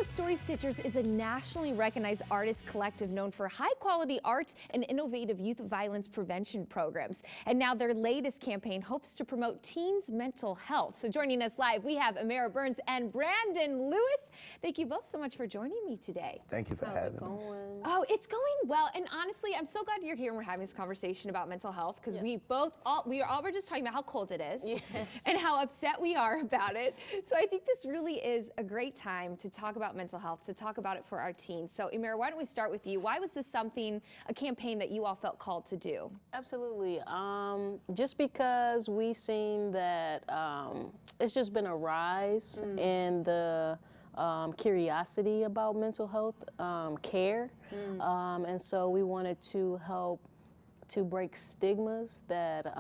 STL Story Stitchers is a nationally recognized artist collective known for high-quality art and innovative youth violence prevention programs. And now their latest campaign hopes to promote teens' mental health. So joining us live, we have Amara Burns and Brandon Lewis. Thank you both so much for joining me today. Thank you for having us. Oh, it's going well. And honestly, I'm so glad you're here and we're having this conversation about mental health because we were just talking about how cold it is and how upset we are about it. So I think this really is a great time to talk about mental health, to talk about it for our teens. So Amira, why don't we start with you? Why was this a campaign that you all felt called to do? Absolutely. Just because we seen that it's just been a rise in the curiosity about mental health care. And so we wanted to help to break stigmas that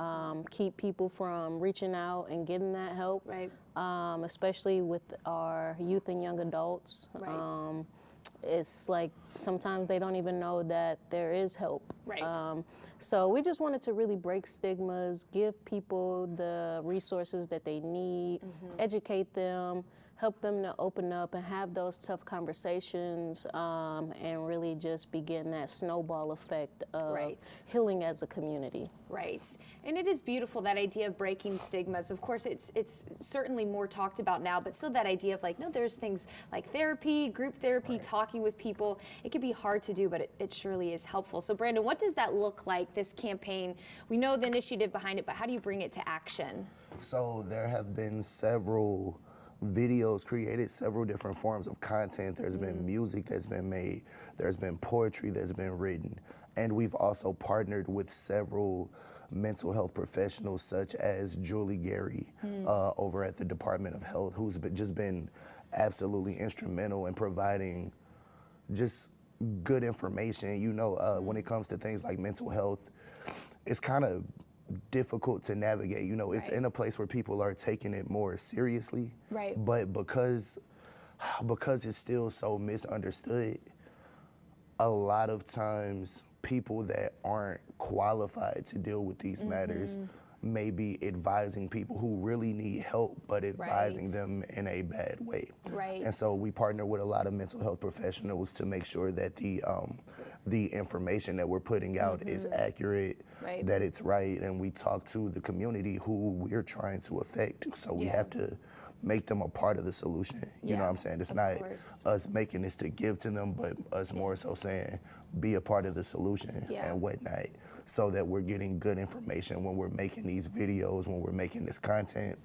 keep people from reaching out and getting that help, right? Especially with our youth and young adults. Right. It's like sometimes they don't even know that there is help. Right. So we just wanted to really break stigmas, give people the resources that they need, educate them, help them to open up and have those tough conversations, and really just begin that snowball effect of healing as a community. Right. And it is beautiful, that idea of breaking stigmas. Of course, it's certainly more talked about now, but still that idea of like, no, there's things like therapy, group therapy, talking with people. It can be hard to do, but it surely is helpful. So Brandon, what does that look like, this campaign? We know the initiative behind it, but how do you bring it to action? So there have been several videos created, several different forms of content. There's been music that's been made, there's been poetry that's been written, and we've also partnered with several mental health professionals such as Julie Gary over at the Department of Health, who's just been absolutely instrumental in providing just good information. You know, when it comes to things like mental health, it's kind of difficult to navigate. You know, it's in a place where people are taking it more seriously. Right. But because it's still so misunderstood, a lot of times people that aren't qualified to deal with these matters may be advising people who really need help, but advising them in a bad way. Right. And so we partner with a lot of mental health professionals to make sure that the information that we're putting out is accurate, that it's right, and we talk to the community who we're trying to affect. So we have to make them a part of the solution. You know what I'm saying? It's not us making this to give to them, but us more so saying, be a part of the solution and whatnot, so that we're getting good information when we're making these videos, when we're making this content.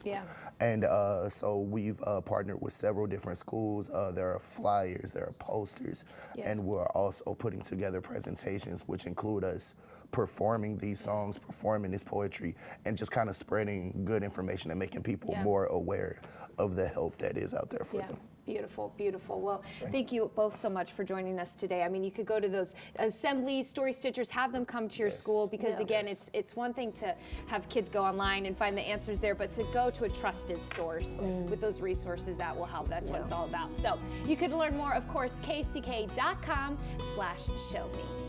And so we've partnered with several different schools. There are flyers, there are posters, and we're also putting together presentations which include us performing these songs, performing this poetry, and just kind of spreading good information and making people more aware of the help that is out there for them. Beautiful, beautiful. Well, thank you both so much for joining us today. I mean, you could go to those assemblies, Story Stitchers, have them come to your school, because again, it's one thing to have kids go online and find the answers there, but to go to a trusted source with those resources, that will help. That's what it's all about. So you could learn more, of course, ksdk.com/showme.